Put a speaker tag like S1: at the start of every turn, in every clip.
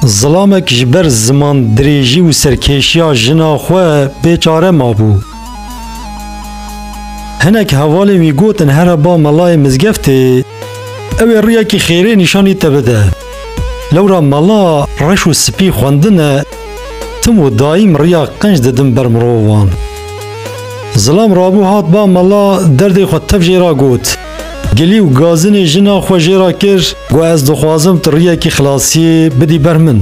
S1: ظلامك جبر زمان دريجي و سركيشيا جنا خو بيچاره ما بو. هنك حوالي ميگوتن هر با ملای مزگفته او رياكي خيري نشاني تبده. لورا ملا رش و سپی خواندنه تمو دایم ریا قنج ددن بر مروان. ظلام رابو هات با ملا درد خود تف جیرا گوت. گلی و گازن جنا خو جیرا کر گو از دخوازم تریا کی خلاصی بدی بر من.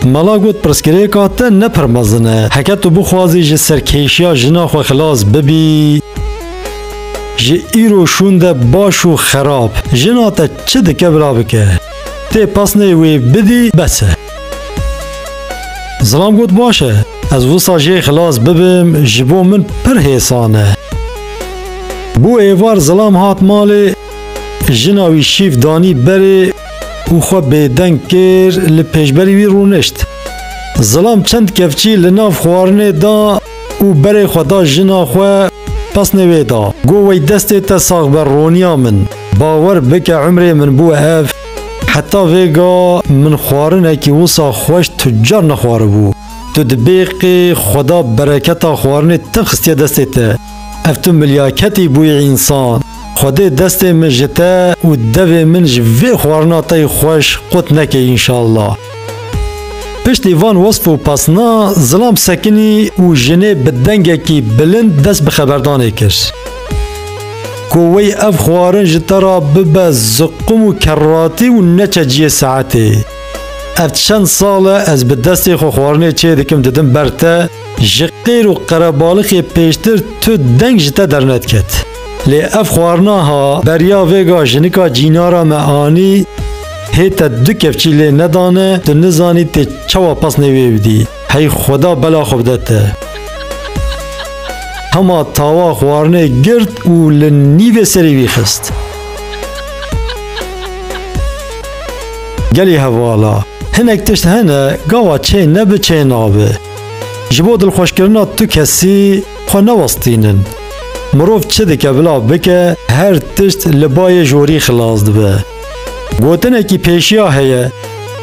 S1: ملا گوت پرسکره کاته نپرمزنه حکت بو خوازی جه سرکیشیا جنا خو خلاص ببی جه ایرو شونده باش و خراب جنا تا چه دکه بلا بکه تی پاسنه وی بدی بسه. ظلام گوت باشه از وصا جه خلاص ببیم جبو من پر حسانه. بو ایوار ظلام هات مال جناوی شیف دانی بری او خو بیدن کر لپیشبری وی رونشت. ظلام چند کفچی لناف خوارنه دا او بری خدا جنا خو پس نوی دا گو وی دست تا ساغ بر رونیا من باور بک عمر من بو اف حتی ویگا من خوارنه کی وصا خوش تجار نخوار بو تو دبیق خدا برکتا خوارنه تخستی دست تا افتو ملیاکتی بوی انسان خدا دست من جتا و دو من جوی خوارناتای خوش قط نکه انشاءالله. پشت ایوان وصف و پسنا ظلام سکنی و جنه بدنگه کی بلند دست بخبردانه کر. کووی اف خوارن جتا را ببه زقم و کراتی و نچه جیه ساعته. افت چند ساله از به دست خو خوارنه چه دکم ددم برته جقیر و قربالخی پیشتر تو دنگ جتا درنت کت. لی اف خوارنا ها بریا ویگا جنکا جینارا معانی هیتا دو کفچی لی ندانه تو نزانی تی چوا پس نوی بدی هی خدا بلا خوب دته. هما تاوا خوارنه گرد و لنیو سری وی خست. گلی حوالا هنک تشت هنه گاوا چه نبه چه نابه جبو دل خوش کرنا تو کسی خو نوستینن مروف چه دکه بلا بکه هر تشت لبای جوری خلاص دبه گوتنه کی پیشیا هیه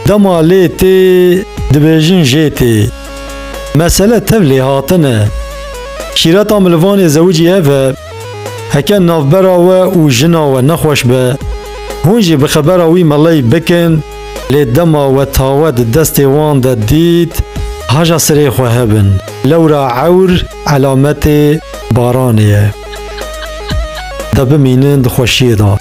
S1: دما لی تی دبیجن جیتی مسئله تبلی هاتنه شیرت عملوان زوجی اوه هکن نافبرا و جنا و نخوش به هونجی بخبرا وی ملای بکن لی دما و تاود دست وان دا دید هاجا سری خواه بن لورا عور علامت بارانیه دا بمینند خوشی دا